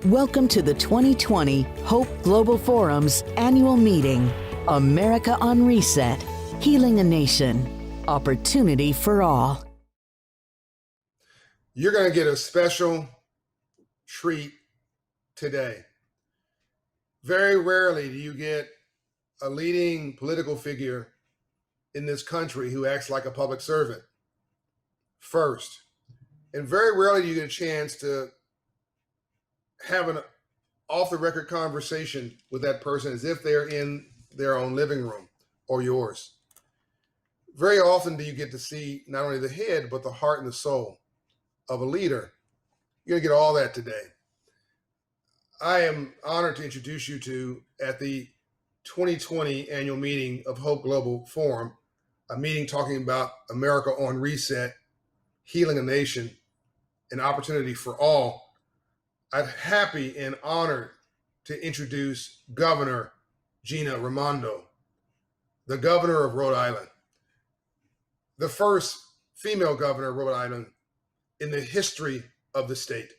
Welcome to the 2020 Hope Global Forum's annual meeting, America on Reset, Healing a Nation, Opportunity for All. You're going to get a special treat today. Very rarely do you get a leading political figure in this country who acts like a public servant first. And very rarely do you get a chance to have an off-the-record conversation with that person as if they're in their own living room or yours. Very often do you get to see not only the head, but the heart and the soul of a leader. You're going to get all that today. I am honored to introduce you to, at the 2020 annual meeting of Hope Global Forum, a meeting talking about America on Reset, Healing a Nation, an Opportunity for All. I'm happy and honored to introduce Governor Gina Raimondo, the governor of Rhode Island, the first female governor of Rhode Island in the history of the state.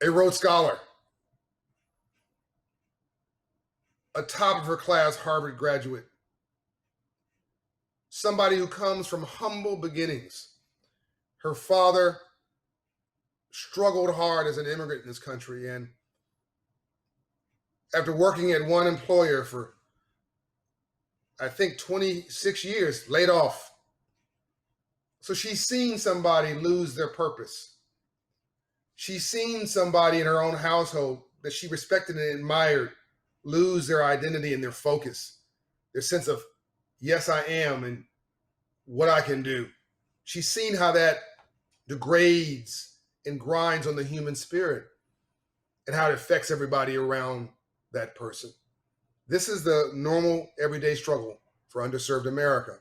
A Rhodes Scholar, a top of her class Harvard graduate, somebody who comes from humble beginnings. Her father struggled hard as an immigrant in this country, and after working at one employer for, I think, 26 years, laid off. So she's seen somebody lose their purpose. She's seen somebody in her own household that she respected and admired lose their identity and their focus, their sense of, yes, I am, and what I can do. She's seen how that degrades and grinds on the human spirit and how it affects everybody around that person. This is the normal, everyday struggle for underserved America.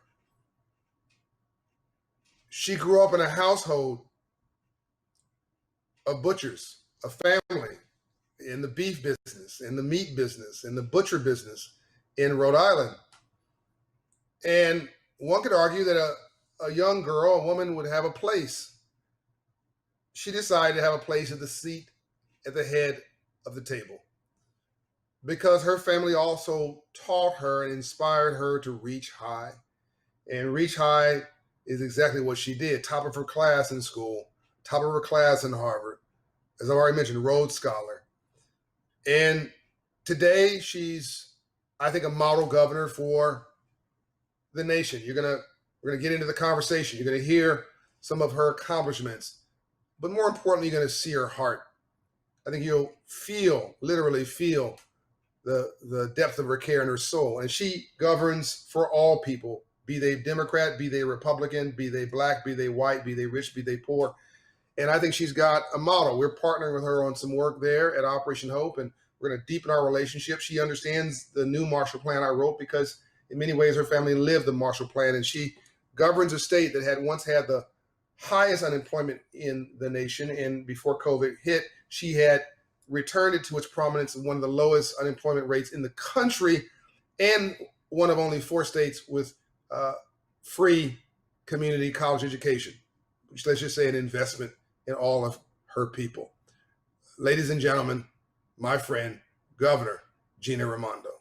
She grew up in a household of butchers, a family in the beef business, in the meat business, in the butcher business in Rhode Island. And one could argue that a young girl, a woman, would have a place. She decided to have a place at the seat at the head of the table because her family also taught her and inspired her to reach high. And reach high is exactly what she did. Top of her class in school, top of her class in Harvard, as I've already mentioned, Rhodes Scholar. And today she's, I think, a model governor for the nation. We're gonna get into the conversation. You're gonna hear some of her accomplishments, but more importantly, you're gonna see her heart. I think you'll literally feel the depth of her care and her soul. And she governs for all people, be they Democrat, be they Republican, be they Black, be they white, be they rich, be they poor. And I think she's got a model. We're partnering with her on some work there at Operation Hope, and we're going to deepen our relationship. She understands the new Marshall Plan I wrote because in many ways her family lived the Marshall Plan, and she governs a state that had once had the highest unemployment in the nation. And before COVID hit, she had returned it to its prominence of one of the lowest unemployment rates in the country and one of only 4 states with free community college education, which, let's just say, an investment in all of her people. Ladies and gentlemen, my friend, Governor Gina Raimondo.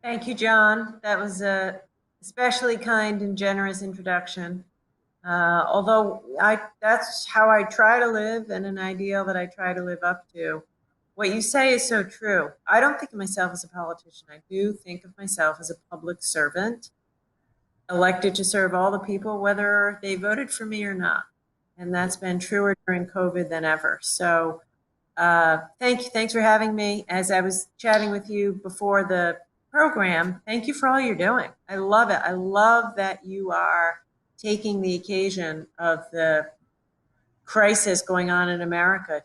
Thank you, John. That was a especially kind and generous introduction. Although that's how I try to live, and an ideal that I try to live up to. What you say is so true. I don't think of myself as a politician. I do think of myself as a public servant, elected to serve all the people, whether they voted for me or not. And that's been truer during COVID than ever. So thanks for having me. As I was chatting with you before the program, thank you for all you're doing. I love it. I love that you are taking the occasion of the crisis going on in America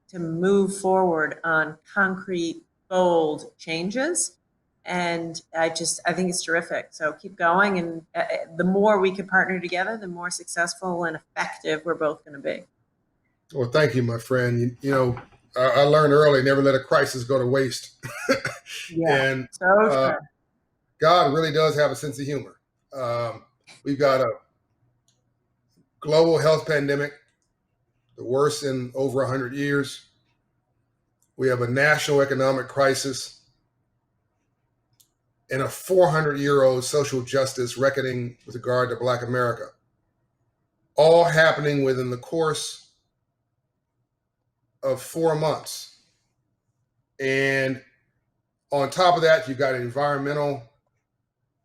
to move forward on concrete, bold changes. And I think it's terrific. So keep going. And the more we can partner together, the more successful and effective we're both going to be. Well, thank you, my friend. I learned early, never let a crisis go to waste. Yeah. And so God really does have a sense of humor. We've got a global health pandemic the worst in over 100 years. We have a national economic crisis and a 400-year-old social justice reckoning with regard to Black America, all happening within the course of 4 months. And on top of that, you've got environmental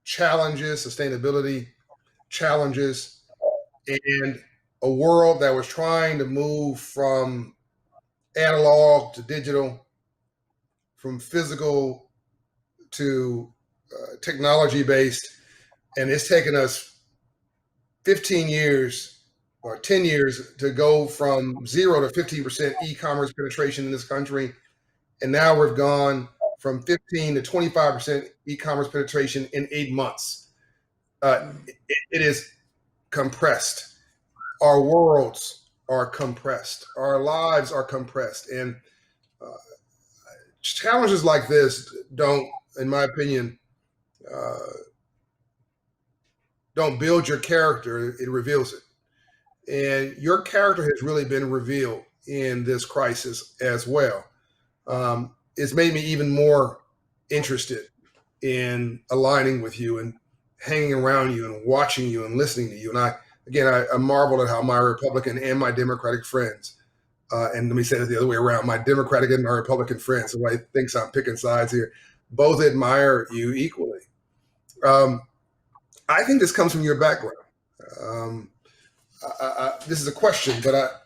challenges, sustainability challenges, and a world that was trying to move from analog to digital, from physical to technology-based. And it's taken us 15 years or 10 years to go from 0 to 15% e-commerce penetration in this country. And now we've gone from 15 to 25% e-commerce penetration in 8 months. It is compressed. Our worlds are compressed. Our lives are compressed. And challenges like this don't, in my opinion, don't build your character, it reveals it. And your character has really been revealed in this crisis as well. It's made me even more interested in aligning with you and hanging around you and watching you and listening to you. And I marvel at how my Republican and my Democratic friends, and let me say it the other way around, my Democratic and my Republican friends, who I think I'm picking sides here, both admire you equally. I think this comes from your background. This is a question, but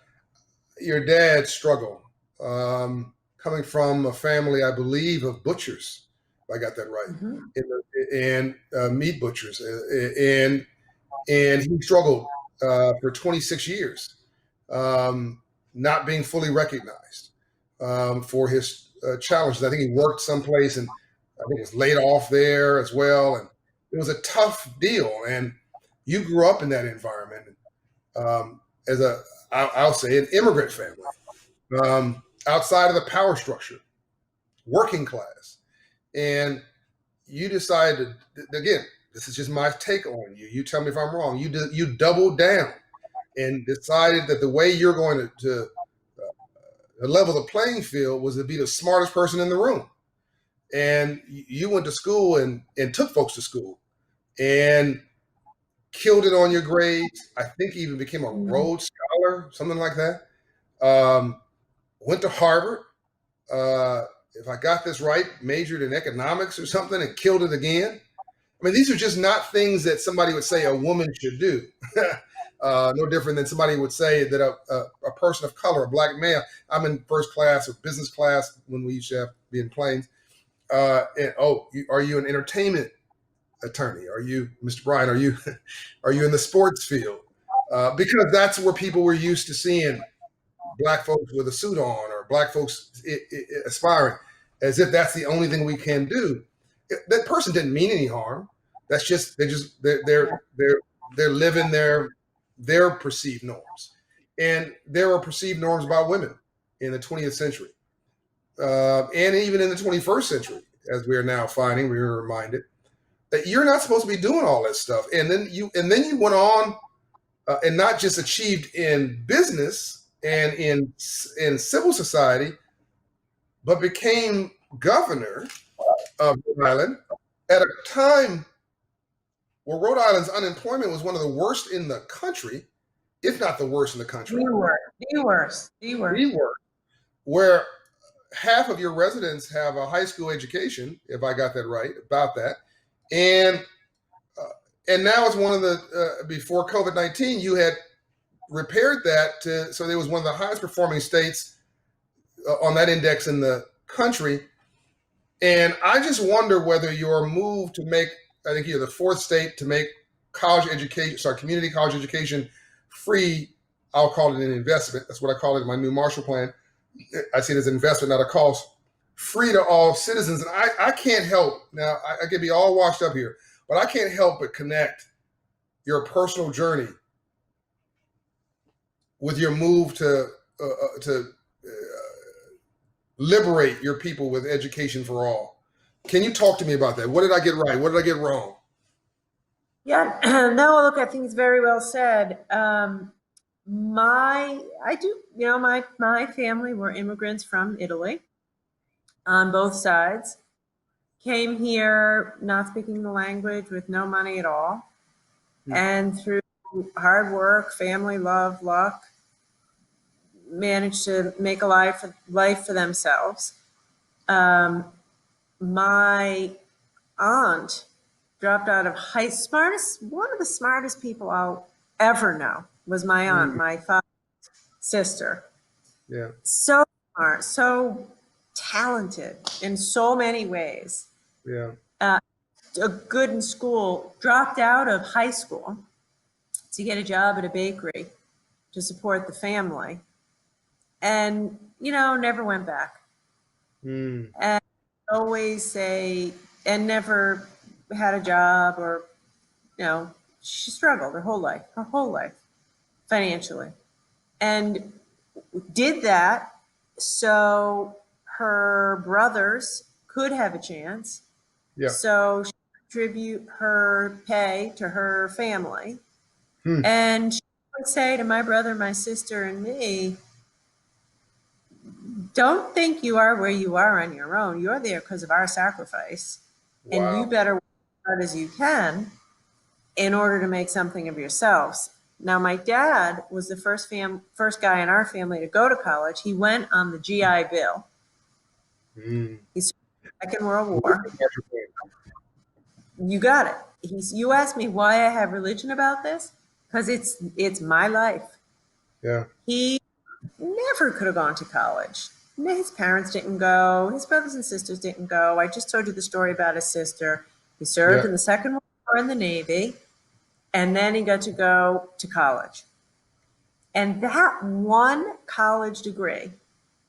your dad's struggle, coming from a family, I believe, of butchers, if I got that right, and meat butchers, and he struggled for 26 years, not being fully recognized for his challenges. I think he worked someplace and I think was laid off there as well, and it was a tough deal. And you grew up in that environment as I'll say, an immigrant family, outside of the power structure, working class. And you decided, again, this is just my take on you. You tell me if I'm wrong. You doubled down and decided that the way you're going to level the playing field was to be the smartest person in the room. And you went to school and took folks to school and killed it on your grades. I think even became a Rhodes Scholar, something like that. Went to Harvard. If I got this right, majored in economics or something and killed it again. I mean, these are just not things that somebody would say a woman should do. No different than somebody would say that a person of color, a Black male, I'm in first class or business class when we used to have to be in planes. Are you an entertainment attorney? Are you, Mr. Bryan, are you in the sports field? Because that's where people were used to seeing Black folks with a suit on or Black folks aspiring, as if that's the only thing we can do. That person didn't mean any harm. That's just they're living their perceived norms, and there are perceived norms about women in the 20th century, and even in the 21st century, as we are now finding. We were reminded that you're not supposed to be doing all that stuff, and then you went on and not just achieved in business and in civil society, but became governor of Rhode Island at a time where Rhode Island's unemployment was one of the worst in the country, if not the worst in the country. The worst. Where half of your residents have a high school education, if I got that right, about that. And now it's one of the, before COVID-19, you had repaired that so there was one of the highest performing states on that index in the country. And I just wonder whether your move to make, I think you're the fourth state to make community college education free. I'll call it an investment. That's what I call it in my new Marshall Plan. I see it as an investment, not a cost. Free to all citizens. And I can't help, now I could be all washed up here, but I can't help but connect your personal journey with your move to liberate your people with education for all. Can you talk to me about that? What did I get right? What did I get wrong? Yeah, no, look, I think it's very well said. My family were immigrants from Italy on both sides. Came here not speaking the language, with no money at all. And through hard work, family, love, luck, managed to make a life for themselves. My aunt dropped out of one of the smartest people I'll ever know was my aunt, my father's sister. Yeah. So smart, so talented in so many ways. Yeah. Good in school, dropped out of high school to get a job at a bakery to support the family, and never went back. And always say, and never had a job, or she struggled her whole life financially, and did that so her brothers could have a chance. Yeah. So she contribute her pay to her family. And she would say to my brother, my sister, and me, don't think you are where you are on your own. You're there because of our sacrifice. Wow. And you better work as hard as you can in order to make something of yourselves. Now, my dad was the first guy in our family to go to college. He went on the GI Bill. He served in the Second World War. You got it. You asked me why I have religion about this, because it's my life. Yeah. He never could have gone to college. His parents didn't go. His brothers and sisters didn't go. I just told you the story about his sister. He served in the Second World War in the Navy, and then he got to go to college. And that one college degree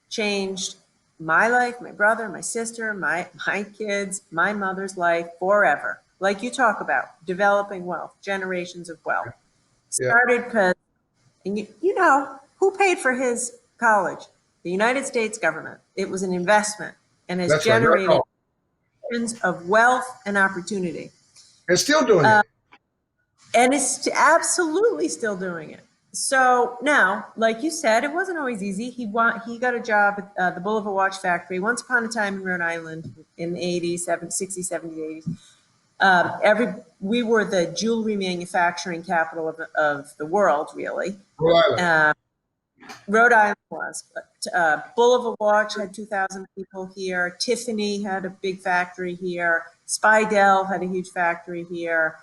changed my life, my brother, my sister, my kids, my mother's life forever. Like you talk about, developing wealth, generations of wealth. Started because, and you know, who paid for his college? The United States government. It was an investment and has generated generations of wealth and opportunity. And still doing it. And it's absolutely still doing it. So now, like you said, it wasn't always easy. He got a job at the Boulevard Watch Factory once upon a time in Rhode Island in the 80s, 60s, 70s, 80s. We were the jewelry manufacturing capital of the world, really. Rhode Island. Rhode Island was. But, Boulevard Watch had 2,000 people here. Tiffany had a big factory here. Speidel had a huge factory here.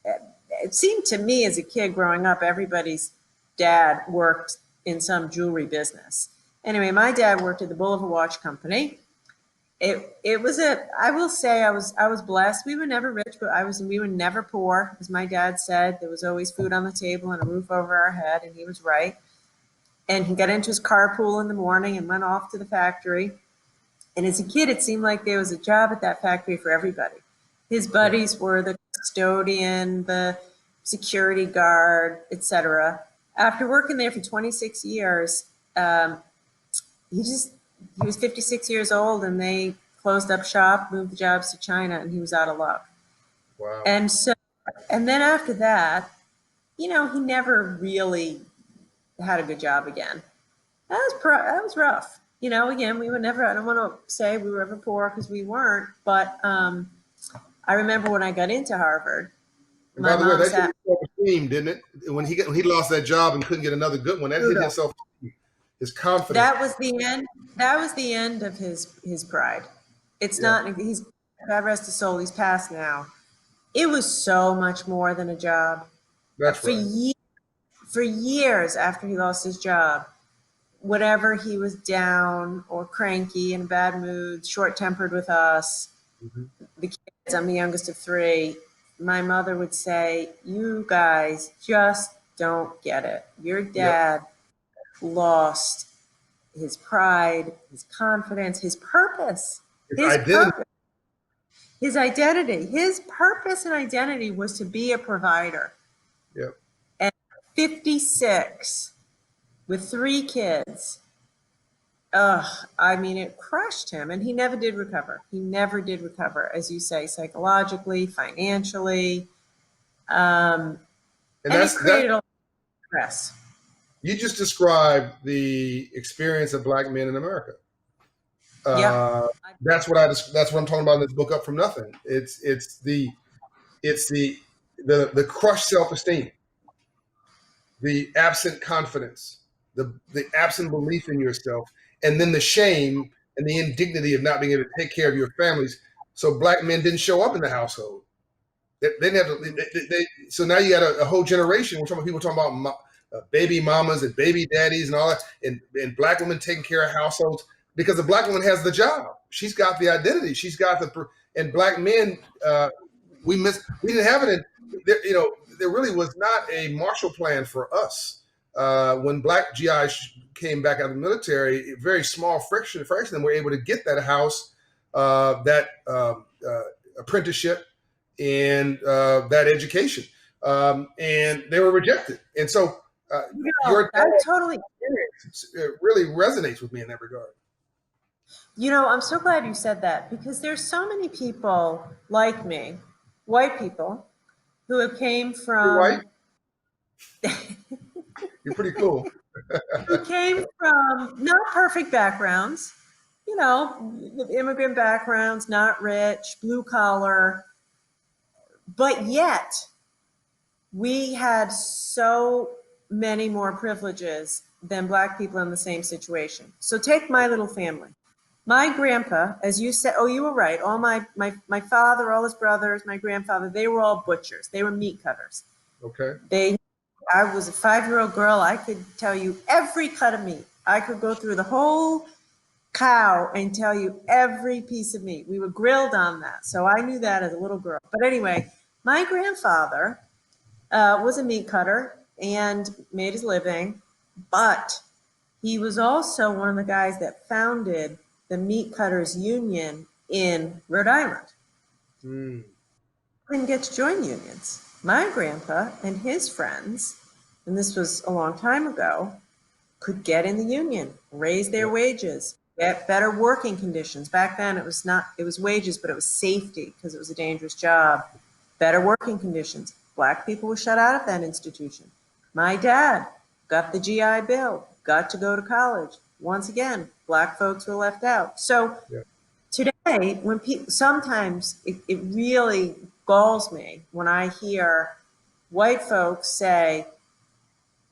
It seemed to me as a kid growing up, everybody's dad worked in some jewelry business. Anyway, my dad worked at the Boulevard Watch Company. It was I will say I was blessed. We were never rich, but we were never poor. As my dad said, there was always food on the table and a roof over our head, and he was right. And he got into his carpool in the morning and went off to the factory. And as a kid, it seemed like there was a job at that factory for everybody. His buddies were the custodian, the security guard, etc. After working there for 26 years, he was 56 years old, and they closed up shop, moved the jobs to China, and he was out of luck. Wow. And then after that, he never really had a good job again. That was rough. Again, we were never, I don't want to say we were ever poor, because we weren't, but I remember when I got into Harvard. And by the way, that hit his self-esteem, didn't it? When he lost that job and couldn't get another good one, that hit his self-esteem, his confidence. That was the end. That was the end of his pride. It's not. He's, God rest his soul, he's passed now. It was so much more than a job. That's For years after he lost his job, whatever he was down or cranky, in a bad mood, short-tempered with us, the kids, I'm the youngest of three, my mother would say, you guys just don't get it. Your dad lost his pride, his confidence, his purpose. His identity. His purpose and identity was to be a provider. Yep. And 56 with 3 kids. It crushed him, and he never did recover. He never did recover, as you say, psychologically, financially, and it created a lot of stress. You just described the experience of Black men in America. Yeah. That's what I'm talking about in this book, Up From Nothing. It's the crushed self-esteem, the absent confidence, the absent belief in yourself, and then the shame and the indignity of not being able to take care of your families. So Black men didn't show up in the household. They didn't have to. So now you got a whole generation. People talking about baby mamas and baby daddies and all that, and Black women taking care of households because the Black woman has the job. She's got the identity. She's got and Black men. We didn't have it. There really was not a Marshall Plan for us when Black GIs came back out of the military. Very small fraction of them were able to get that house, that apprenticeship, and that education, and they were rejected. And so your totally experience really resonates with me in that regard. I'm so glad you said that, because there's so many people like me, white people, who have came from. You're white? You're pretty cool. Who came from not perfect backgrounds, immigrant backgrounds, not rich, blue collar, but yet we had so many more privileges than Black people in the same situation. So take my little family. My grandpa, as you said, you were right. All my father, all his brothers, my grandfather, they were all butchers. They were meat cutters. Okay. I was a 5-year-old girl. I could tell you every cut of meat. I could go through the whole cow and tell you every piece of meat. We were grilled on that. So I knew that as a little girl. But anyway, my grandfather was a meat cutter and made his living, but he was also one of the guys that founded the Meat Cutters Union in Rhode Island. Didn't get to join unions. My grandpa and his friends, and this was a long time ago, could get in the union, raise their wages, get better working conditions. Back then it was wages, but it was safety because it was a dangerous job. Better working conditions. Black people were shut out of that institution. My dad got the GI Bill, got to go to college. Once again, Black folks were left out. So today, when sometimes it really galls me when I hear white folks say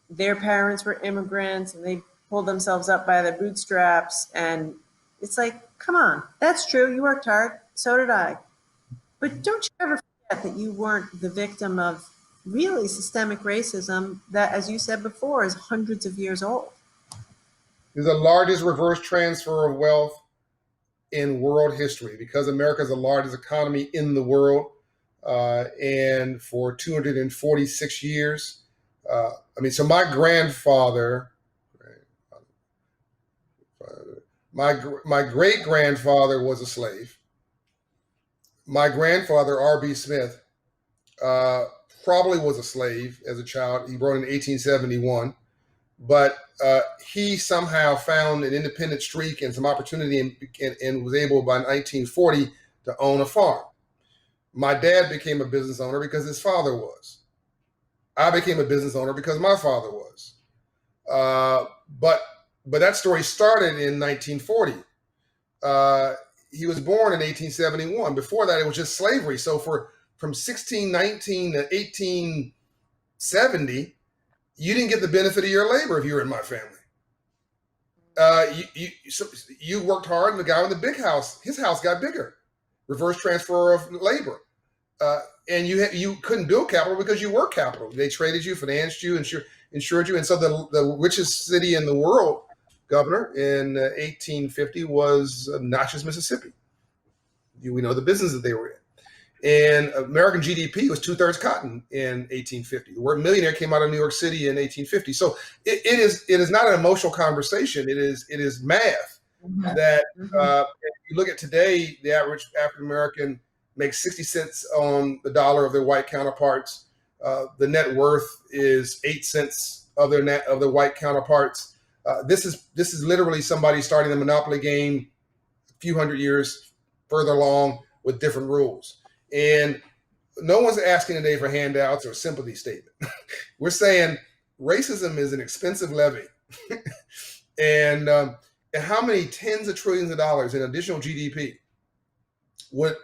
their parents were immigrants and they pulled themselves up by their bootstraps. And it's like, come on, that's true. You worked hard. So did I. But don't you ever forget that you weren't the victim of really systemic racism that, as you said before, is hundreds of years old. Is the largest reverse transfer of wealth in world history, because America is the largest economy in the world. And for 246 years, so my grandfather, my great grandfather was a slave. My grandfather, R.B. Smith, probably was a slave as a child. He born in 1871. But he somehow found an independent streak and some opportunity and was able by 1940 to own a farm. My dad became a business owner because his father was. I became a business owner because my father was. But that story started in 1940. He was born in 1871. Before that, it was just slavery. So from 1619 to 1870, you didn't get the benefit of your labor if you were in my family. You worked hard, and the guy with the big house, his house got bigger. Reverse transfer of labor. And you couldn't build capital because you were capital. They traded you, financed you, insured you. And so the richest city in the world, Governor, in 1850 was Natchez, Mississippi. We know the business that they were in. And American GDP was 2/3 cotton in 1850. The word millionaire came out of New York City in 1850. So it is not an emotional conversation. It is math. That if you look at today, the average African American makes 60 cents on the dollar of their white counterparts. The net worth is 8 cents of their white counterparts. This is literally somebody starting the monopoly game a few hundred years further along with different rules. And no one's asking today for handouts or sympathy statement. We're saying racism is an expensive levy. and how many tens of trillions of dollars in additional GDP would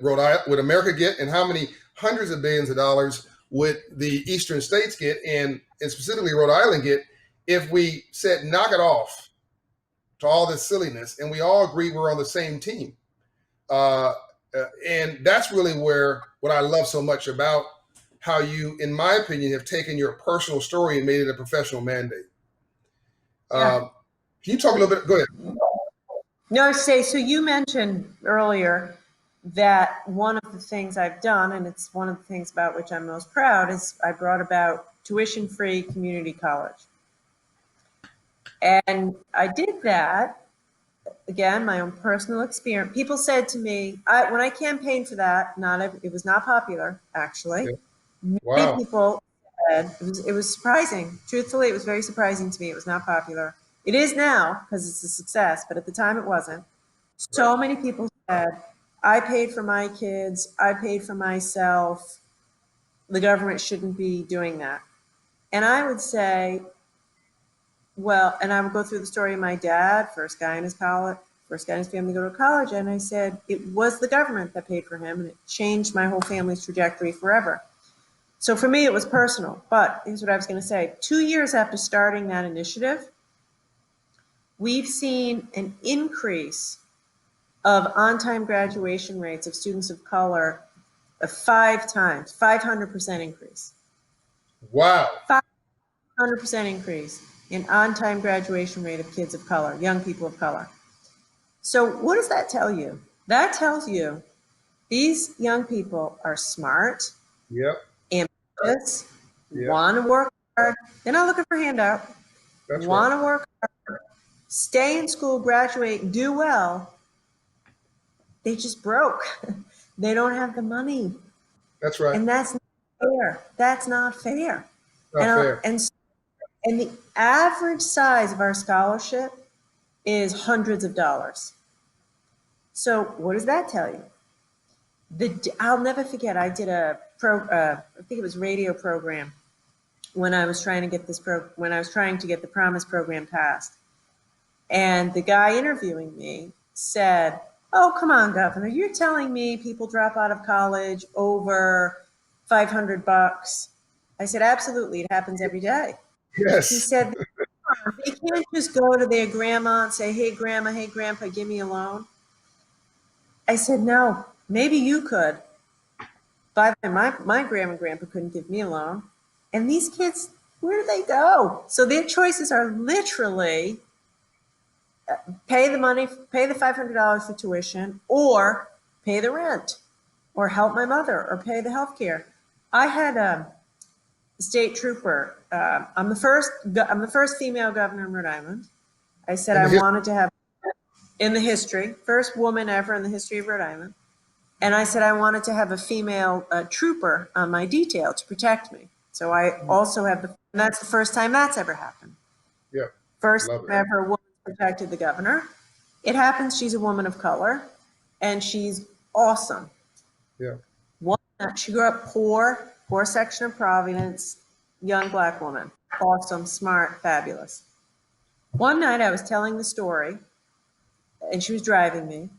America get, and how many hundreds of billions of dollars would the eastern states get, and specifically Rhode Island get, if we said knock it off to all this silliness and we all agree we're on the same team? And that's really what I love so much about how you, in my opinion, have taken your personal story and made it a professional mandate. Yeah. Can you talk a little bit? Go ahead. No, so you mentioned earlier that one of the things I've done, and it's one of the things about which I'm most proud, is I brought about tuition-free community college. And I did that, again, my own personal experience. People said to me, when I campaigned for that, it was not popular, actually. Yeah. Wow. Many people said, it was surprising. Truthfully, it was very surprising to me. It was not popular. It is now, because it's a success, but at the time it wasn't. So many people said, I paid for my kids, I paid for myself, the government shouldn't be doing that. And I would say, well, and I would go through the story of my dad, first guy in his family to go to college, and I said, it was the government that paid for him, and it changed my whole family's trajectory forever. So for me, it was personal, but here's what I was gonna say. 2 years after starting that initiative, we've seen an increase of on-time graduation rates of students of color of 5 times, 500% increase. Wow. 500% increase in on-time graduation rate of kids of color, young people of color. So what does that tell you? That tells you these young people are smart, yep, ambitious, want to work hard. They're not looking for handout. Want to work hard, stay in school, graduate, do well. They just broke. They don't have the money. That's right. And that's not fair. That's not fair. Not fair. And the average size of our scholarship is hundreds of dollars. So what does that tell you? I'll never forget, I did I think it was radio program when I was trying to get the Promise program passed. And the guy interviewing me said, oh, come on, Governor, you're telling me people drop out of college over $500? I said, absolutely, it happens every day. Yes. He said, they can't just go to their grandma and say, hey, grandma, hey, grandpa, give me a loan. I said, no, maybe you could. But my grandma and grandpa couldn't give me a loan. And these kids, where do they go? So their choices are literally pay the $500 for tuition, or pay the rent, or help my mother, or pay the health care. I had a state trooper. I'm the first female governor in Rhode Island. I said I wanted to have, in the history, first woman ever in the history of Rhode Island. And I said I wanted to have a female trooper on my detail to protect me. So I also have and that's the first time that's ever happened. Yeah. First time ever a woman protected the governor. It happens she's a woman of color, and she's awesome. Yeah. She grew up poor section of Providence, young Black woman, awesome, smart, fabulous. One night I was telling the story, and she was driving me,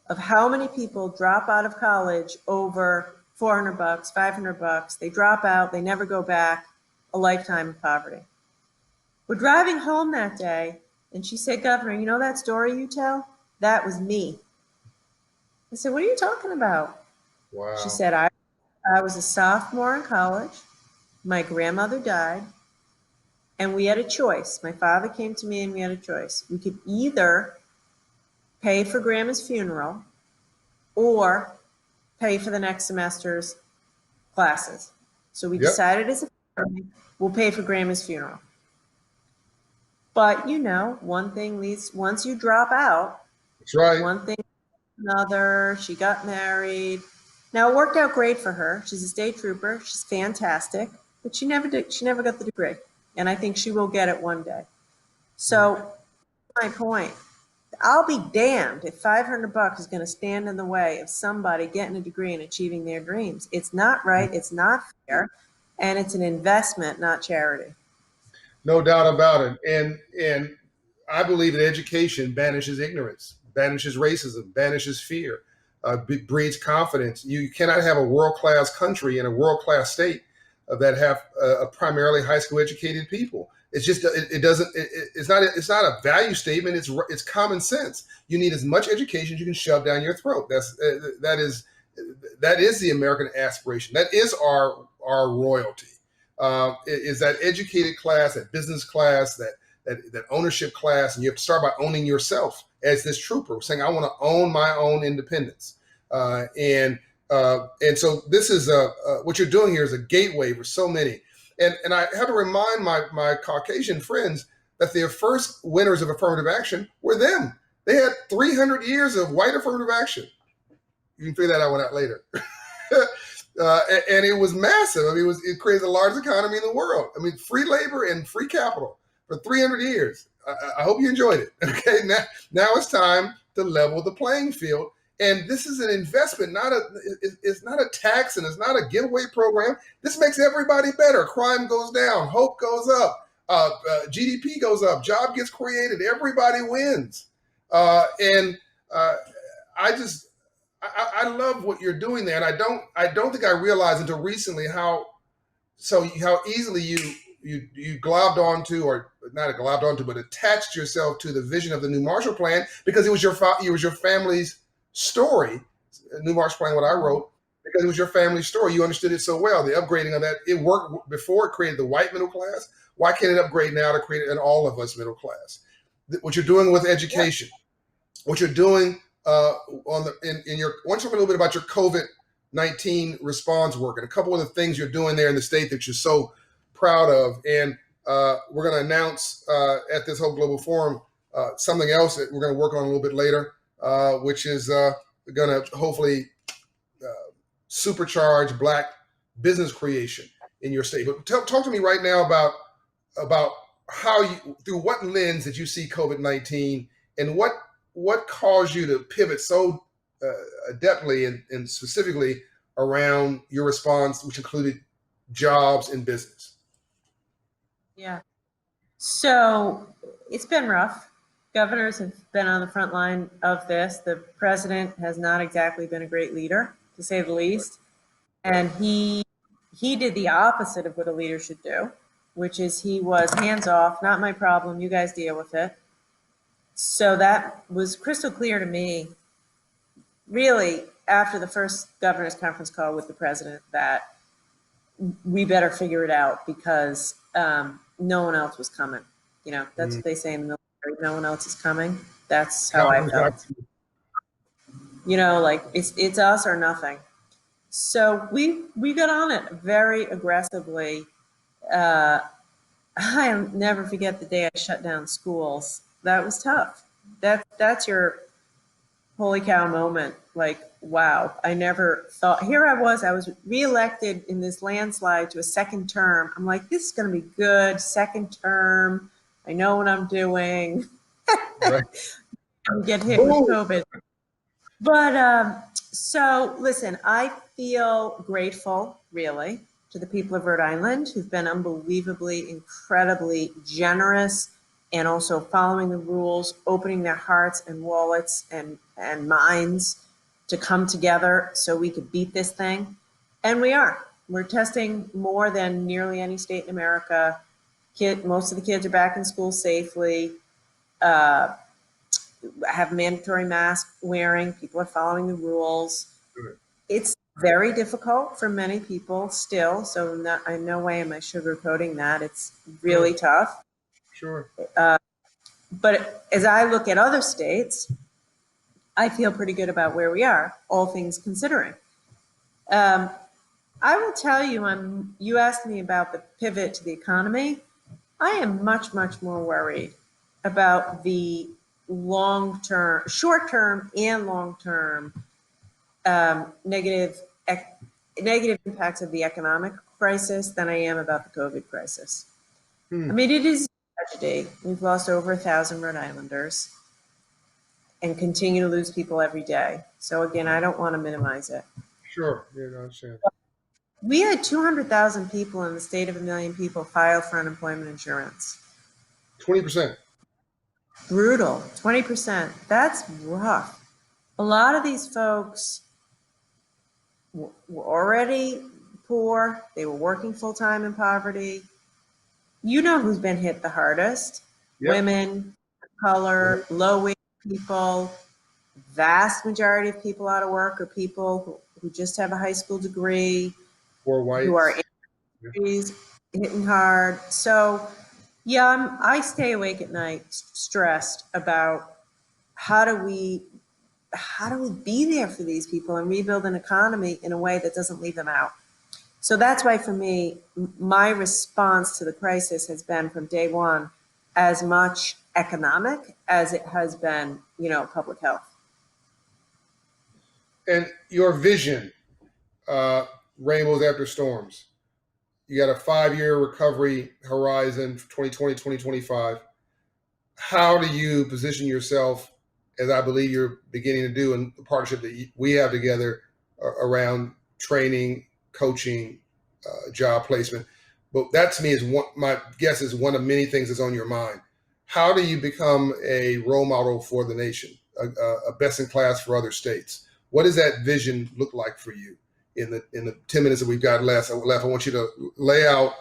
of how many people drop out of college over $400, $500. They drop out, they never go back, a lifetime of poverty. We're driving home that day, and she said, Governor, you know that story you tell? That was me. I said, what are you talking about? Wow. She said, I was a sophomore in college. My grandmother died, and we had a choice. My father came to me, and we had a choice. We could either pay for Grandma's funeral or pay for the next semester's classes. So we decided as a family, we'll pay for Grandma's funeral. But, one thing leads, once you drop out, that's right. One thing, another, she got married. Now, it worked out great for her. She's a state trooper. She's fantastic. But she never got the degree. And I think she will get it one day. So, my point, I'll be damned if $500 is going to stand in the way of somebody getting a degree and achieving their dreams. It's not right. It's not fair. And it's an investment, not charity. No doubt about it. And I believe that education banishes ignorance, banishes racism, banishes fear, breeds confidence. You cannot have a world-class country and a world-class state that have a primarily high school educated people. It's just it doesn't it's not a value statement. It's common sense. You need as much education as you can shove down your throat. That is the American aspiration. That is our royalty. Is that educated class, that business class, that ownership class, and you have to start by owning yourself as this trooper, saying, I want to own my own independence. And so this is what you're doing here is a gateway for so many. And I have to remind my Caucasian friends that their first winners of affirmative action were them. They had 300 years of white affirmative action. You can figure that one out later. And it was massive. I mean, it created the largest economy in the world. I mean, free labor and free capital for 300 years. I hope you enjoyed it. Okay, now it's time to level the playing field. And this is an investment, it's not a tax, and it's not a giveaway program. This makes everybody better. Crime goes down, hope goes up, GDP goes up, job gets created, everybody wins. I love what you're doing there, and I don't think I realized until recently how easily you globbed onto, or not globbed onto, but attached yourself to the vision of the New Marshall Plan, because it was your family's story. New Marshall Plan, what I wrote, because it was your family's story. You understood it so well. The upgrading of that, it worked before. It created the white middle class. Why can't it upgrade now to create an all of us middle class? What you're doing with education, what you're doing in your, I want to talk a little bit about your COVID-19 response work and a couple of the things you're doing there in the state that you're so proud of. And we're going to announce at this Hope Global Forum something else that we're going to work on a little bit later, which is going to hopefully supercharge Black business creation in your state. But talk to me right now about how you, through what lens did you see COVID-19, and what caused you to pivot so adeptly and specifically around your response, which included jobs and business? Yeah. So it's been rough. Governors have been on the front line of this. The president has not exactly been a great leader, to say the least. And he did the opposite of what a leader should do, which is he was hands off, not my problem, you guys deal with it. So that was crystal clear to me, really, after the first governor's conference call with the president, that we better figure it out, because no one else was coming. You know, that's what they say in the military, no one else is coming. That's how I felt. You know, like it's us or nothing. So we got on it very aggressively. I'll never forget the day I shut down schools. That was tough. That's your holy cow moment. Like, wow, I never thought, here I was reelected in this landslide to a second term. I'm like, this is going to be good, second term. I know what I'm doing. Right. Get hit with COVID. But so listen, I feel grateful, really, to the people of Rhode Island who've been unbelievably, incredibly generous, and also following the rules, opening their hearts and wallets and minds to come together so we could beat this thing. And we are. We're testing more than nearly any state in America. Most of the kids are back in school safely. Have mandatory mask wearing. People are following the rules. Good. It's very difficult for many people still. So in no way am I sugarcoating that. It's really tough. Sure. But as I look at other states, I feel pretty good about where we are, all things considering. I will tell you, you asked me about the pivot to the economy. I am much, much more worried about the long-term, short-term and long-term negative impacts of the economic crisis than I am about the COVID crisis. I mean, it is a tragedy. We've lost over 1,000 Rhode Islanders and continue to lose people every day. So again, I don't want to minimize it. Sure. Yeah, I understand. We had 200,000 people in the state of 1,000,000 people file for unemployment insurance. 20%. Brutal. 20%. That's rough. A lot of these folks were already poor. They were working full-time in poverty. You know who's been hit the hardest? Yep. Women, color, low-wage people. Vast majority of people out of work are people who just have a high school degree, Poor whites. who are in industries hitting hard. So, yeah, I stay awake at night stressed about how do we be there for these people and rebuild an economy in a way that doesn't leave them out. So that's why, for me, my response to the crisis has been from day one as much economic as it has been, public health. And your vision, Rainbows After Storms. You got a 5-year recovery horizon for 2020, 2025. How do you position yourself, as I believe you're beginning to do in the partnership that we have together around training, coaching, job placement? But that to me is my guess is one of many things that's on your mind. How do you become a role model for the nation, a best in class for other states? What does that vision look like for you in the 10 minutes that we've got left? I want you to lay out.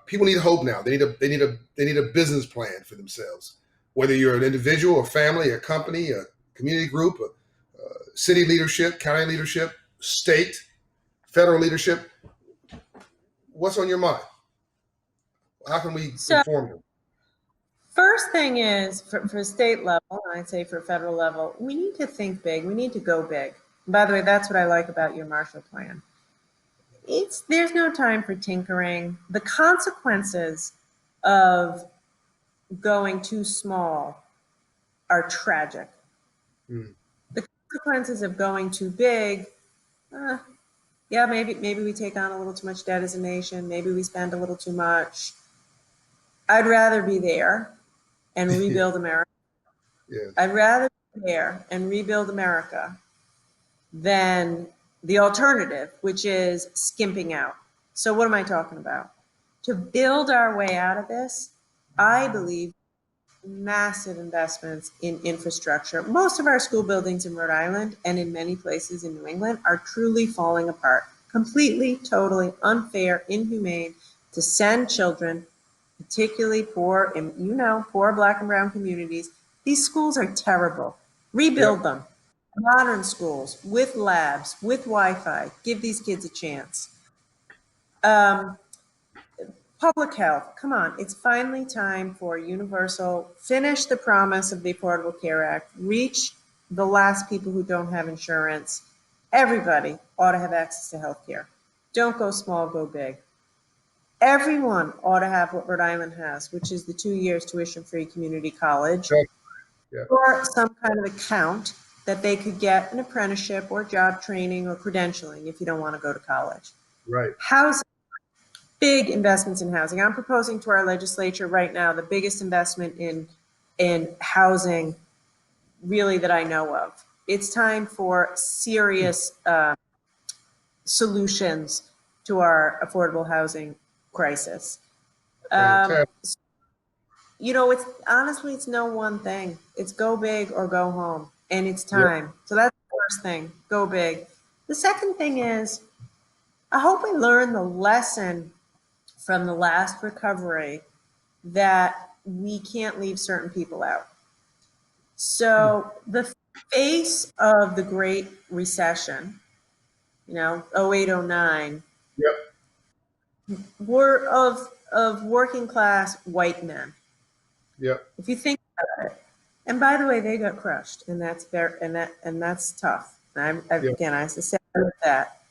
People need hope now. They need a business plan for themselves. Whether you're an individual, a family, a company, a community group, a city leadership, county leadership, state, federal leadership. What's on your mind? How can we inform them? First thing is, for state level, and I'd say for federal level, we need to think big. We need to go big. And by the way, that's what I like about your Marshall Plan. There's no time for tinkering. The consequences of going too small are tragic. The consequences of going too big, maybe we take on a little too much debt as a nation. Maybe we spend a little too much. I'd rather be there and rebuild America. Yeah. I'd rather be there and rebuild America than the alternative, which is skimping out. So what am I talking about? To build our way out of this, I believe massive investments in infrastructure. Most of our school buildings in Rhode Island and in many places in New England are truly falling apart. Completely, totally unfair, inhumane to send children, particularly poor Black and brown communities. These schools are terrible. Rebuild them. Modern schools with labs, with Wi-Fi. Give these kids a chance. Public health, come on, it's finally time for universal, finish the promise of the Affordable Care Act, reach the last people who don't have insurance. Everybody ought to have access to health care. Don't go small, go big. Everyone ought to have what Rhode Island has, which is the 2 years tuition-free community college, or some kind of account that they could get an apprenticeship or job training or credentialing if you don't want to go to college. Right. Housing. Big investments in housing. I'm proposing to our legislature right now the biggest investment in housing really that I know of. It's time for serious solutions to our affordable housing crisis. It's no one thing. It's go big or go home, and it's time. Yep. So that's the first thing, go big. The second thing is, I hope we learn the lesson from the last recovery that we can't leave certain people out. So the face of the Great Recession, 08, 09, were of working class white men. Yep. If you think about it, and by the way, they got crushed, and that's that's tough. And I suspect that.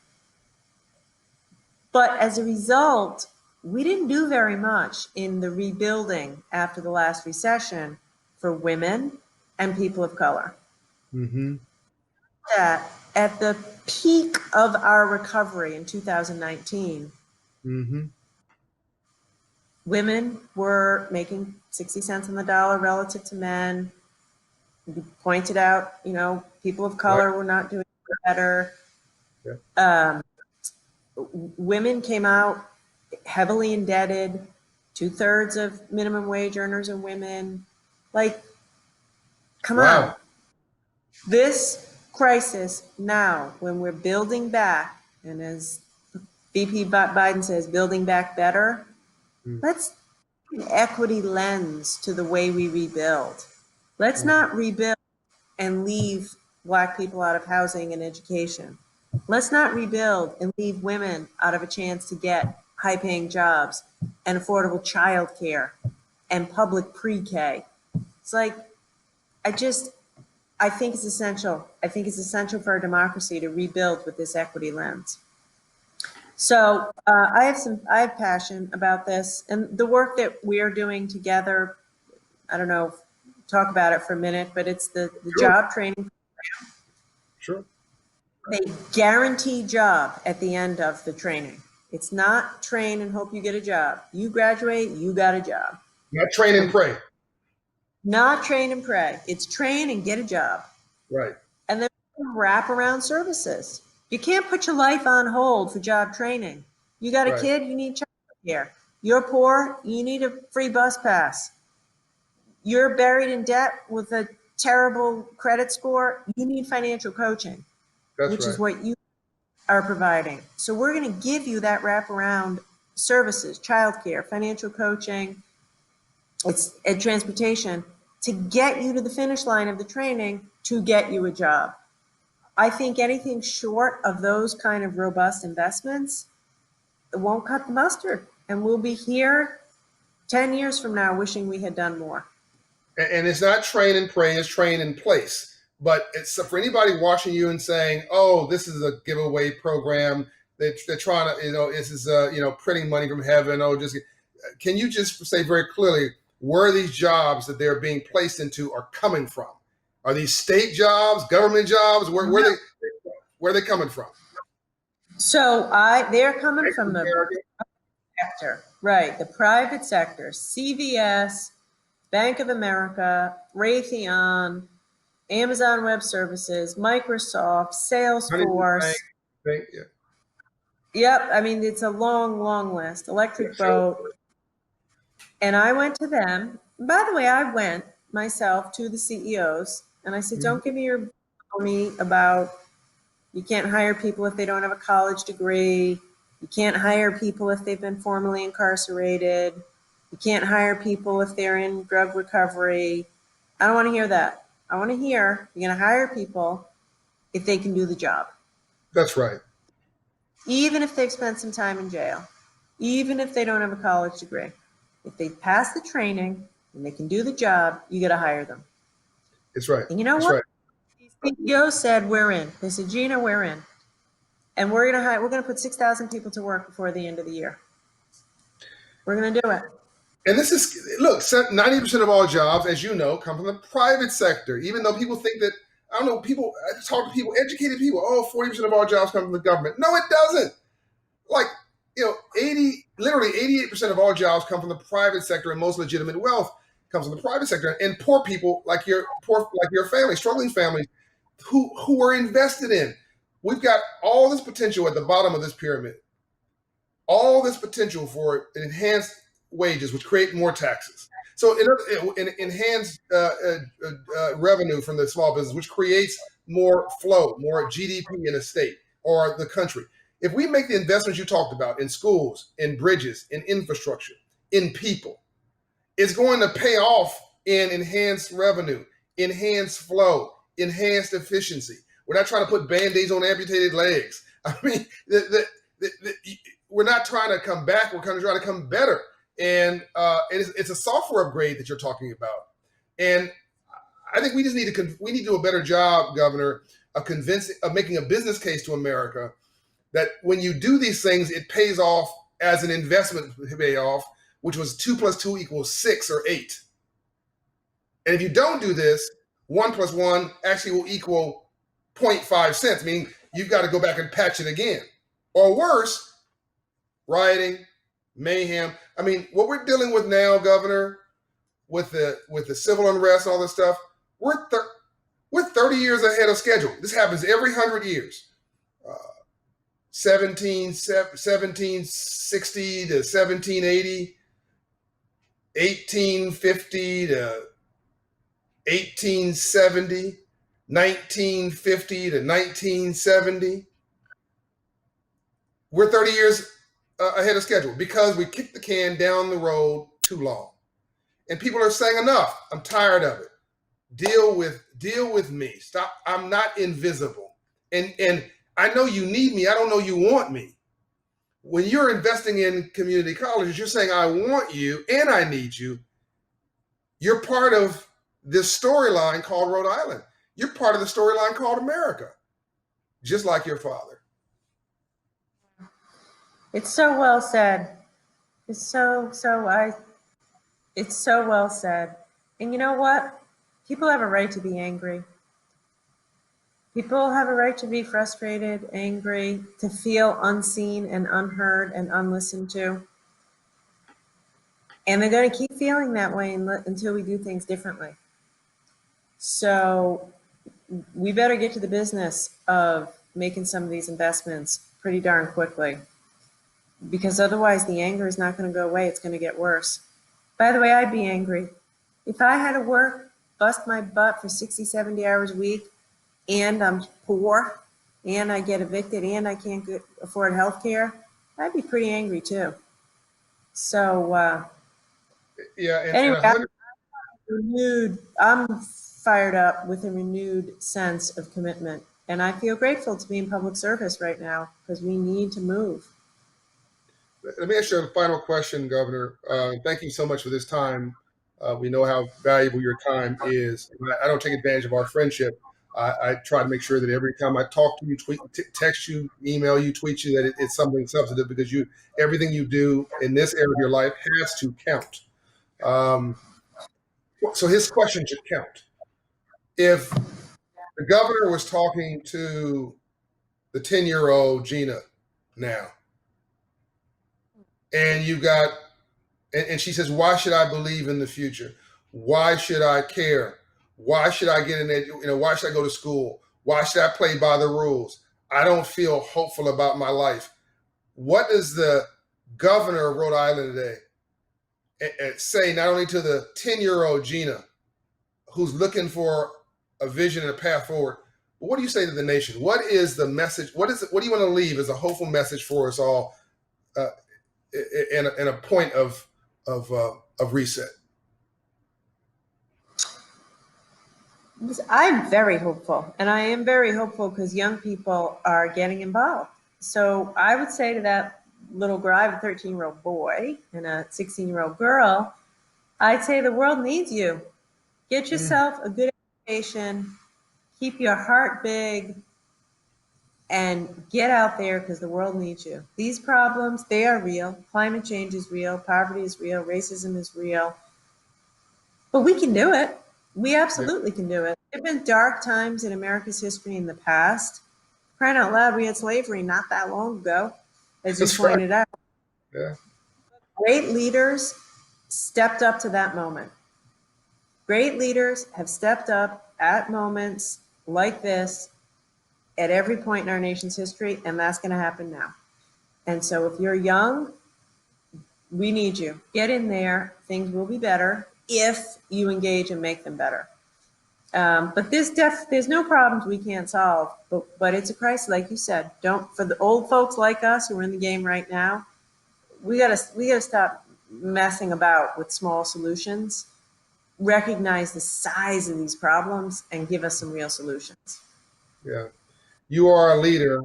But as a result, we didn't do very much in the rebuilding after the last recession for women and people of color. Mm-hmm. That at the peak of our recovery in 2019, women were making 60 cents on the dollar relative to men. You pointed out, people of color were not doing better. women came out heavily indebted, 2/3 of minimum wage earners are women. Like, come on. Wow. This crisis now, when we're building back, and as VP Biden says, building back better, let's an equity lens to the way we rebuild. Let's not rebuild and leave Black people out of housing and education. Let's not rebuild and leave women out of a chance to get high-paying jobs and affordable childcare and public pre-K. It's like, I think it's essential. I think it's essential for our democracy to rebuild with this equity lens. So I have passion about this, and the work that we're doing together. I don't know, talk about it for a minute, but it's the Sure. job training. Sure. A guaranteed job at the end of the training. It's not train and hope you get a job. You graduate, you got a job. Not train and pray. Not train and pray. It's train and get a job. Right. And then wrap around services. You can't put your life on hold for job training. You got a Right. kid, you need childcare. You're poor, you need a free bus pass. You're buried in debt with a terrible credit score, you need financial coaching, That's which right. is what you are providing. So we're going to give you that wraparound services, childcare, financial coaching, and transportation to get you to the finish line of the training to get you a job. I think anything short of those kind of robust investments, it won't cut the mustard. And we'll be here 10 years from now wishing we had done more. And it's not train and pray, it's train in place. But it's for anybody watching you and saying, oh, this is a giveaway program. They're trying to, this is, printing money from heaven. Oh, can you just say very clearly where these jobs that they're being placed into are coming from? Are these state jobs, government jobs? Where are they coming from? So they're coming from the sector, right? The private sector, CVS, Bank of America, Raytheon, Amazon Web Services, Microsoft, Salesforce. Yeah. Yep, I mean, it's a long, long list. Electric Boat. And I went to them. By the way, I went myself to the CEOs and I said, don't give me your money about you can't hire people if they don't have a college degree. You can't hire people if they've been formerly incarcerated. You can't hire people if they're in drug recovery. I don't want to hear that. I want to hear you're going to hire people if they can do the job. That's right. Even if they've spent some time in jail, even if they don't have a college degree. If they pass the training and they can do the job, you got to hire them. It's right. And you know That's what? Right. The CEO said, we're in. They said, Gina, we're in. And we're going to put 6,000 people to work before the end of the year. We're going to do it. And this is, look, 90% of all jobs, as you know, come from the private sector. Even though people think that, I talk to people, educated people, 40% of all jobs come from the government. No, it doesn't. Like, literally 88% of all jobs come from the private sector, and most legitimate wealth comes from the private sector. And poor people, like your family, struggling families, who are invested in. We've got all this potential at the bottom of this pyramid. All this potential for enhanced wages, which create more taxes. So enhanced revenue from the small business, which creates more flow, more GDP in a state or the country. If we make the investments you talked about in schools, in bridges, in infrastructure, in people, it's going to pay off in enhanced revenue, enhanced flow, enhanced efficiency. We're not trying to put Band-Aids on amputated legs. I mean, we're not trying to come back. We're kind of trying to come better. And it's a software upgrade that you're talking about. And I think we just need to do a better job, Governor, of making a business case to America that when you do these things, it pays off as an investment payoff, which was 2 + 2 = 6 or 8. And if you don't do this, 1 + 1 actually will equal 0.5 cents, meaning you've got to go back and patch it again. Or worse, rioting, mayhem. I mean, what we're dealing with now, Governor, with the civil unrest and all this stuff, we're 30 years ahead of schedule. This happens every 100 years. 1760 to 1780, 1850 to 1870, 1950 to 1970. We're 30 years ahead of schedule because we kicked the can down the road too long. And people are saying, enough, I'm tired of it. Deal with me. Stop. I'm not invisible. And I know you need me. I don't know you want me. When you're investing in community colleges, you're saying, I want you and I need you. You're part of this storyline called Rhode Island. You're part of the storyline called America, just like your father. It's so well said. It's so well said. And you know what? People have a right to be angry. People have a right to be frustrated, angry, to feel unseen and unheard and unlistened to. And they're going to keep feeling that way until we do things differently. So we better get to the business of making some of these investments pretty darn quickly, because otherwise the anger is not going to go away. It's going to get worse. By the way, I'd be angry. If I had to work, bust my butt for 60, 70 hours a week, and I'm poor, and I get evicted, and I can't afford health care, I'd be pretty angry too. So, yeah. And, anyway, I'm fired up with a renewed sense of commitment. And I feel grateful to be in public service right now because we need to move. Let me ask you a final question, Governor. Thank you so much for this time. We know how valuable your time is. I don't take advantage of our friendship. I try to make sure that every time I talk to you, text you, email you, tweet you, that it's something substantive, because everything you do in this area of your life has to count. So his question should count. If the governor was talking to the 10-year-old Gina now, and and she says, why should I believe in the future? Why should I care? Why should I get why should I go to school? Why should I play by the rules? I don't feel hopeful about my life. What does the governor of Rhode Island today say, not only to the 10-year-old Gina, who's looking for a vision and a path forward, but what do you say to the nation? What is the message? What do you want to leave as a hopeful message for us all, and a point of reset? I'm very hopeful, and I am very hopeful because young people are getting involved. So I would say to that little girl, I have a 13-year-old boy and a 16-year-old girl, I'd say the world needs you. Get yourself a good education, keep your heart big, and get out there because the world needs you. These problems, they are real. Climate change is real. Poverty is real. Racism is real. But we can do it. We absolutely can do it. There have been dark times in America's history in the past. Crying out loud, we had slavery not that long ago, as you pointed out. Yeah. Great leaders stepped up to that moment. Great leaders have stepped up at moments like this at every point in our nation's history, and that's going to happen now. And so if you're young, we need you. Get in there. Things will be better if you engage and make them better. But there's no problems we can't solve, but it's a crisis, like you said. For the old folks like us who are in the game right now, we gotta stop messing about with small solutions, recognize the size of these problems, and give us some real solutions. Yeah. You are a leader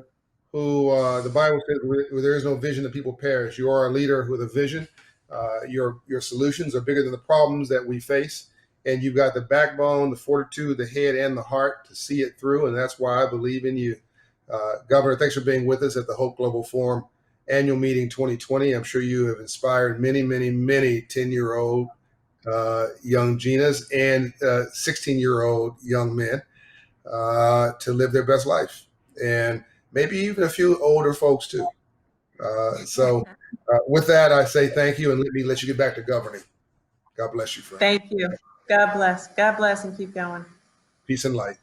who, the Bible says, where there is no vision, the people perish. You are a leader with a vision. Your solutions are bigger than the problems that we face. And you've got the backbone, the fortitude, the head, and the heart to see it through. And that's why I believe in you. Governor, thanks for being with us at the Hope Global Forum Annual Meeting 2020. I'm sure you have inspired many, many, many 10-year-old young Ginas and 16-year-old young men to live their best life. And maybe even a few older folks too. So with that, I say thank you, and let me let you get back to governing. God bless you, friend. Thank you. God bless. God bless, and keep going. Peace and light.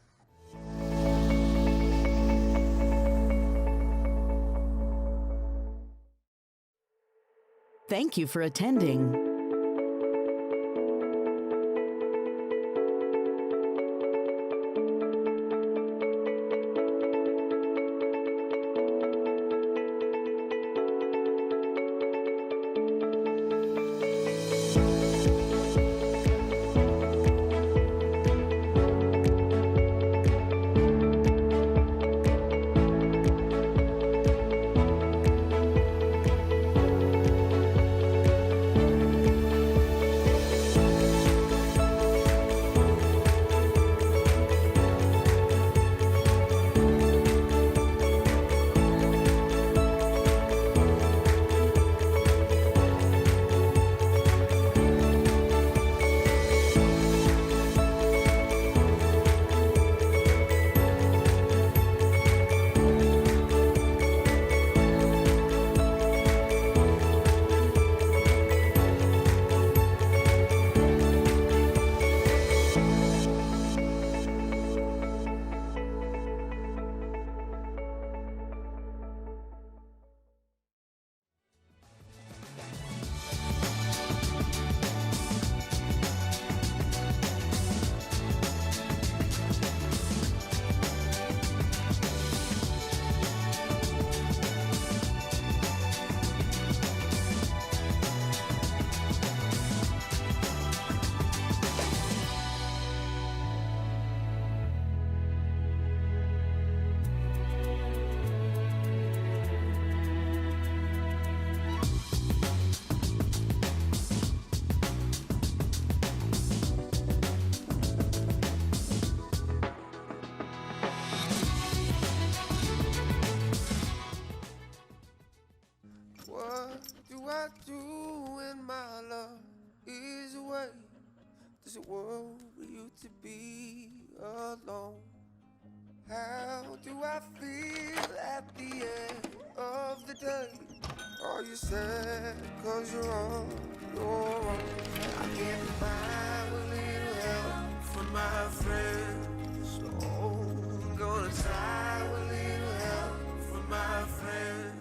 Thank you for attending. I do when my love is away? Does it worry you to be alone? How do I feel at the end of the day? Are you sad cause you're on your own? I can't find a little help from my friends. Oh, I'm gonna try a little help from my friends.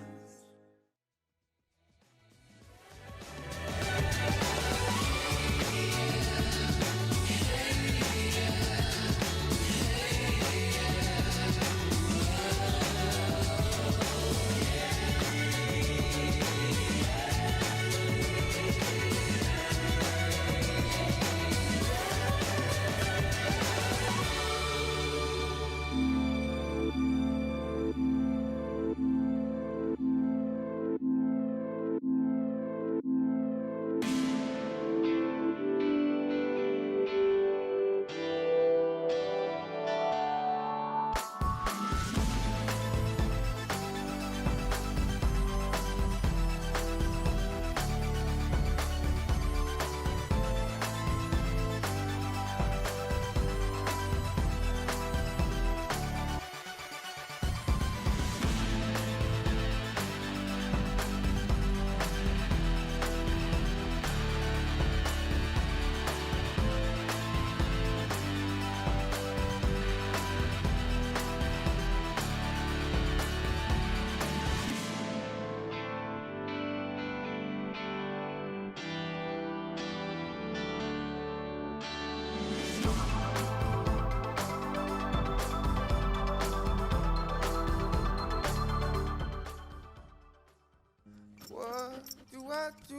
What do I do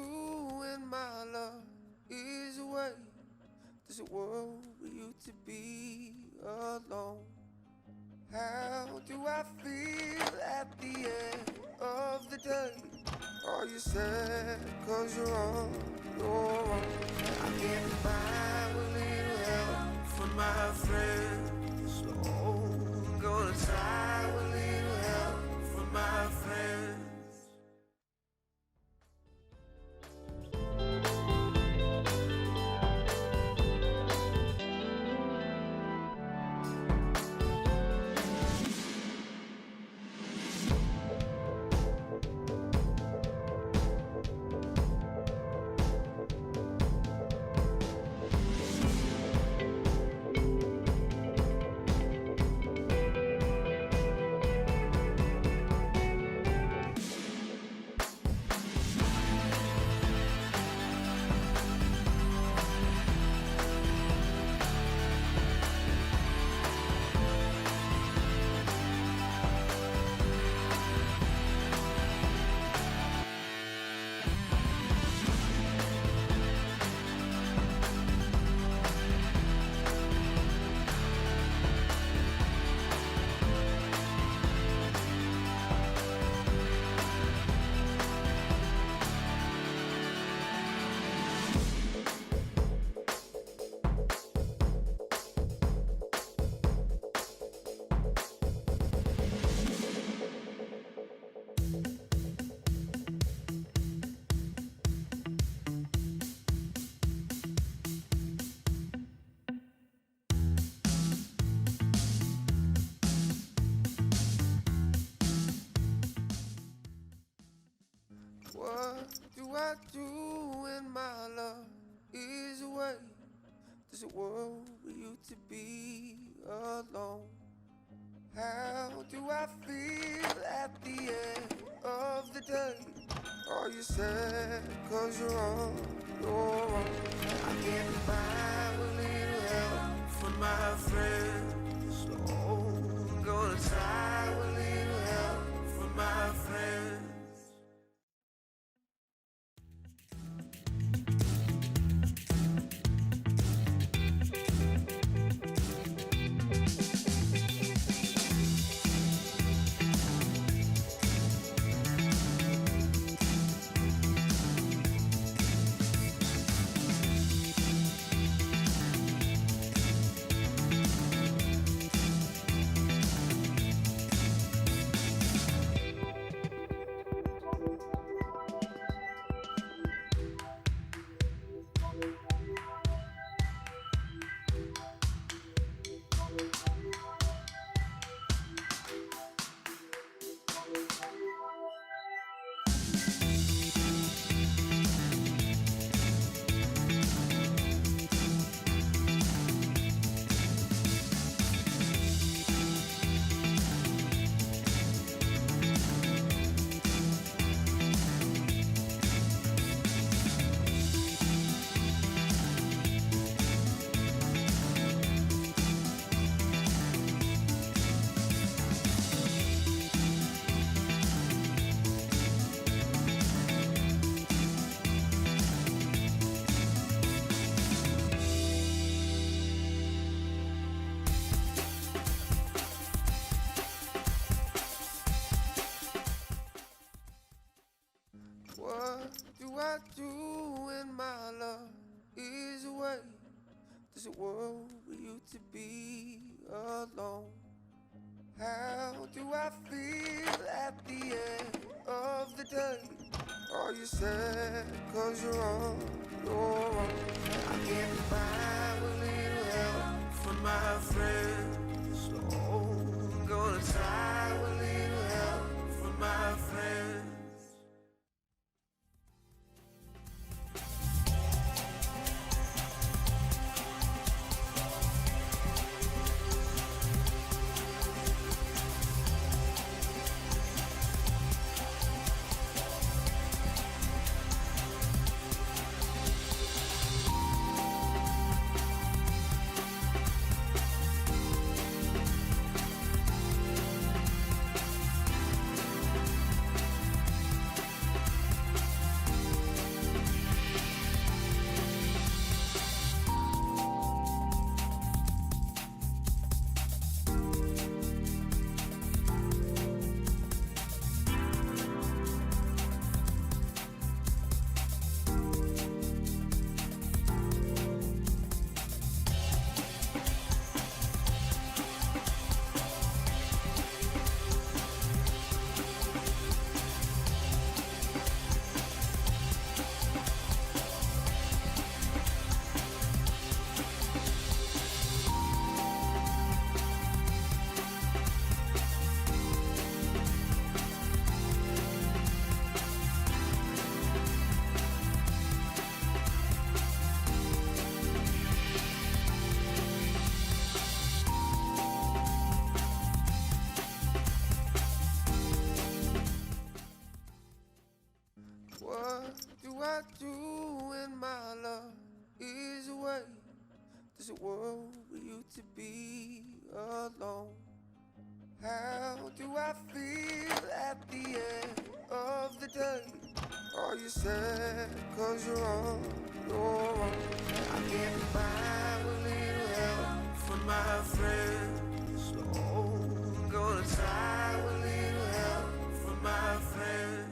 when my love is away? Does it worry you to be alone? How do I feel at the end of the day? Are you sad cause you're on your own? I can't find a little help from my friends. Oh, I'm gonna try a little help from my friends. I do when my love is away? Does it worry you to be alone? How do I feel at the end of the day? Are you sad cause you're on your own? I get by with little help from my friends. Oh, I'm gonna try with little help from my friends. What do I do when my love is away? Does it worry you to be alone? How do I feel at the end of the day? Are you sad cause you're on your own? I get by with little help from my friends. Oh, I'm gonna try with little help from my friends. What do I do when my love is away? Does it worry you to be alone? How do I feel at the end of the day? Are you sad cause you're on your own? I get by with little help from my friends. Oh, I'm gonna try with little help from my friends.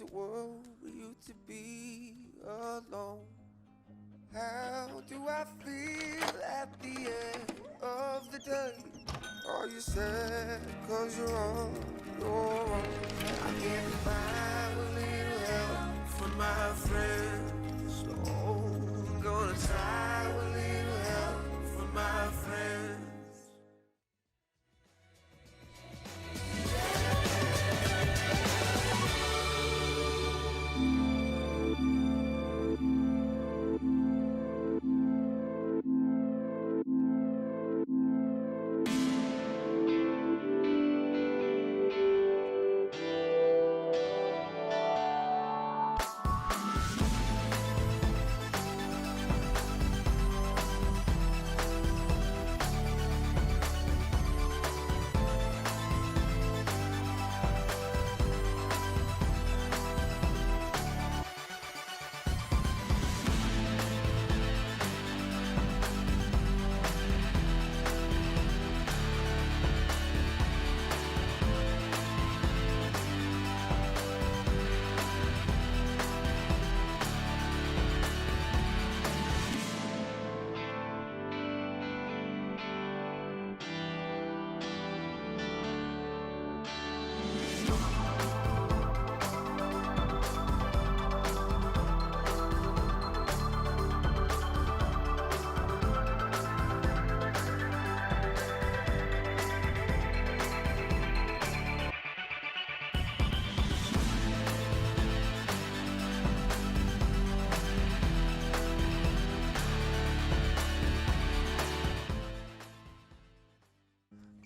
There's a world where you to be alone. How do I feel at the end of the day? Are you sad cause you're on your own? I get by with little help from my friends. Oh, I'm gonna try with little help from my friends.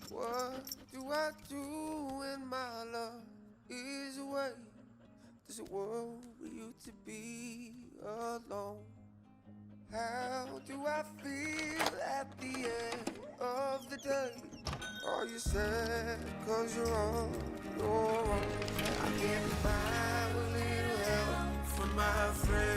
What do I do when my love is away? There's a world where you to be alone. How do I feel at the end of the day? Are you sad cause you're on your own? I get by with little help from my friends.